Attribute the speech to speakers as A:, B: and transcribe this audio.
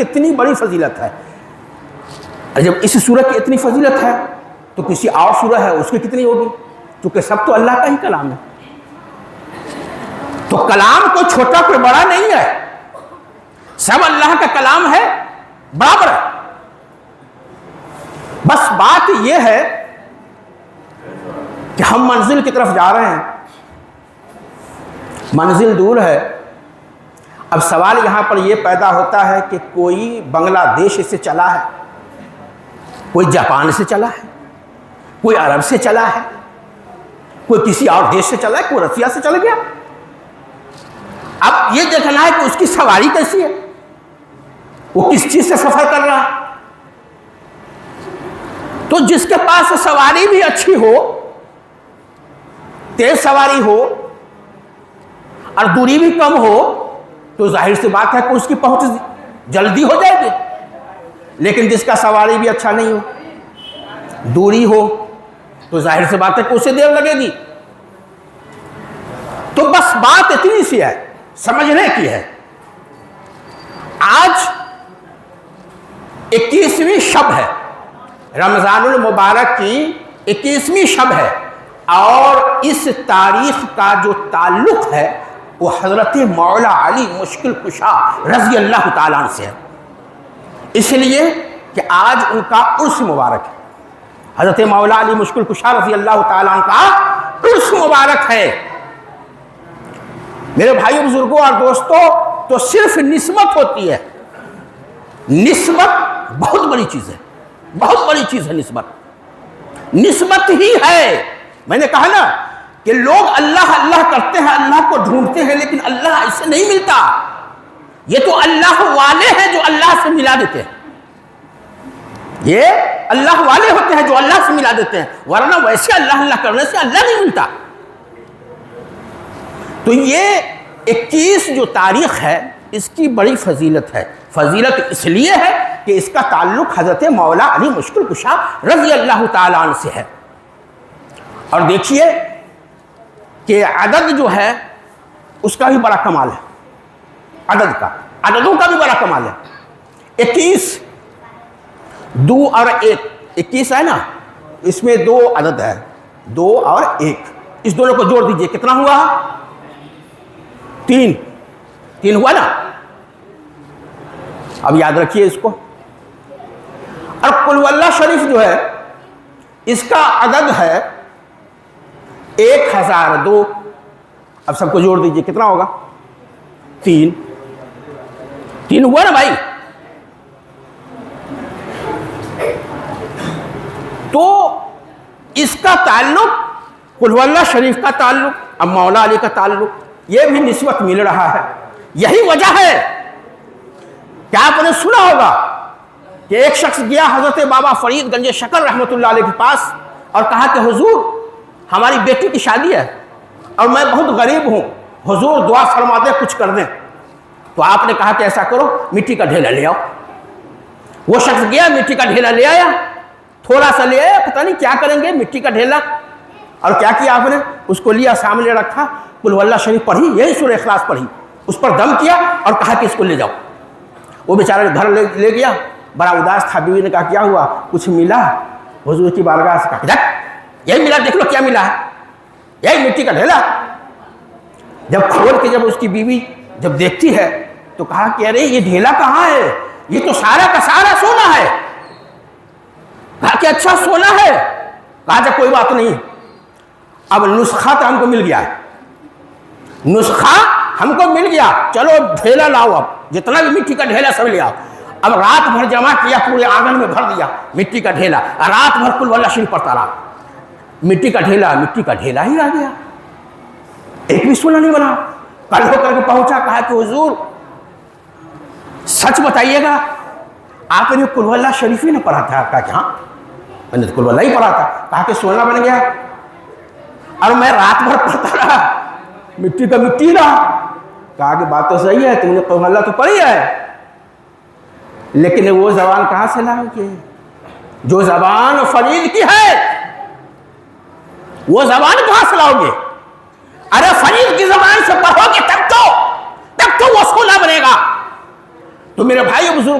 A: कितनी बड़ी फजीलत है। और जब इस सूरत की इतनी फजीलत है तो किसी और सूरत है उसकी कितनी होगी, क्योंकि सब तो अल्लाह का ही कलाम है। तो कलाम कोई छोटा कोई बड़ा नहीं है, सब अल्लाह का कलाम है, बराबर है। बस बात यह है कि हम मंजिल की तरफ जा रहे हैं, मंजिल दूर है। अब सवाल यहां पर यह पैदा होता है कि कोई बांग्लादेश से चला है, कोई जापान से चला है, कोई अरब से चला है, कोई किसी और देश से चला है, कोई रसिया से चला गया। अब यह देखना है कि उसकी सवारी कैसी है, वो किस चीज से सफर कर रहा है। तो जिसके पास सवारी भी अच्छी हो, तेज सवारी हो और दूरी भी कम हो, तो जाहिर सी बात है कि उसकी पहुंच जल्दी हो जाएगी। लेकिन जिसका सवारी भी अच्छा नहीं हो, दूरी हो, तो जाहिर सी बात है कि उसे देर लगेगी। तो बस बात इतनी सी है, समझने की है। आज 21वीं शब है, रमजानुल मुबारक की 21वीं शब है, और इस तारीख का जो ताल्लुक है वो हजरत मौला अली मुश्किल कुशा रज़ी अल्लाह ताला अन्हु से है। इसलिए कि आज उनका उर्स मुबारक है। हजरत मौला अली मुश्किल कुशा रज़ी अल्लाह ताला अन्हु का उर्स मुबारक है। मेरे भाइयों बुजुर्गों और दोस्तों, तो सिर्फ निस्बत होती है, निस्बत बहुत बड़ी चीज है, बहुत बड़ी चीज है निस्बत। निस्बत ही है। मैंने कहा ना कि लोग अल्लाह अल्लाह करते हैं, अल्लाह को ढूंढते हैं, लेकिन अल्लाह ऐसे नहीं मिलता। ये तो अल्लाह वाले हैं जो अल्लाह से मिला देते हैं, ये अल्लाह वाले होते हैं जो अल्लाह से मिला देते हैं, वरना वैसे अल्लाह अल्लाह करने से अल्लाह नहीं मिलता। तो ये 21 जो तारीख है इसकी बड़ी फजीलत है। फजीलत इसलिए है कि इसका ताल्लुक हजरत मौला अली मुश्किल कुशा रज़ी अल्लाह ताला अन्हु से है। और देखिए कि अदद जो है उसका भी बड़ा कमाल है, अदद का, अददों का भी बड़ा कमाल है। 21 2 और 1, 21 है ना, इसमें 2 अदद है, 2 और 1, इस दोनों को जोड़ दीजिए, कितना हुआ? 3 हुआ ना। अब याद रखिए इसको। और कुल वल्लाह शरीफ जो है इसका अदद है 1002। अब सबको जोड़ दीजिए, कितना होगा? 3 हुआ ना भाई। तो इसका ताल्लुक कुल वल्लाह शरीफ का ताल्लुक, अब मौला अली का ताल्लुक, यह भी निस्बत मिल रहा है। यही वजह है क्या आपने सुना होगा कि एक शख्स गया हजरत बाबा फरीद गंज शकर रहमतुल्लाह अलैह के पास और कहा कि हुजूर हमारी बेटी की शादी है और मैं बहुत गरीब हूं, हुजूर दुआ फरमा दे, कुछ कर दें। तो आपने कहा कि ऐसा करो, मिट्टी का ढेला ले आओ। वो शख्स गया, मिट्टी का ढेला ले आया, थोड़ा सा ले आया, पता नहीं क्या करेंगे मिट्टी का ढेला। और क्या किया आपने? उसको लिया, सामने रखा, कुल वल्लाह शरीफ पढ़ी, यही सूरह इखलास पढ़ी, उस पर दम किया और कहा कि इसको ले जाओ। वो बेचारा घर ले गया, बड़ा उदास था। बीवी ने कहा क्या हुआ? कुछ मिला? हुजूर की बारगाह से कहा यही मिला, देख लो क्या मिला है, यही मिट्टी का ढेला। जब खोल के जब उसकी बीवी जब देखती है तो कहा कि अरे ये ढेला कहाँ है, ये तो सारा का सारा सोना है। कहा कि अच्छा सोना है। कहा जा कोई बात नहीं, अब नुस्खा तो हमको मिल गया है, नुस्खा हमको मिल गया, चलो ढेला लाओ, अब जितना भी मिट्टी का ढेला सब ले आओ। अब रात भर जमा किया, पूरे आंगन में भर दिया मिट्टी का ढेला, रात भर कुल वल्लाह शरीफ पढ़ता रहा। मिट्टी का ढेला ही रह गया, एक भी सोना नहीं बना। कल होकर के पहुंचा, कहा कि हुजूर सच बताइएगा आपने कुल वल्लाह शरीफ ही ना पढ़ा था? कहा कि हाँ मैंने तो कुल वल्लाह ही पढ़ा था। कहा कि सोना बन गया, और मैं रात भर पढ़ता रहा, मिट्टी का मिट्टी रहा। कहा कि बात तो सही है, तुमने कुल वल्लाह तो पढ़ी है, लेकिन वो जबान कहां से लाओगे? जो जबान फरीद की है वो जबान कहां से लाओगे? अरे फरीद की जबान से पढ़ोगे तब तो वो सोना बनेगा। तो मेरे भाई बुजुर्ग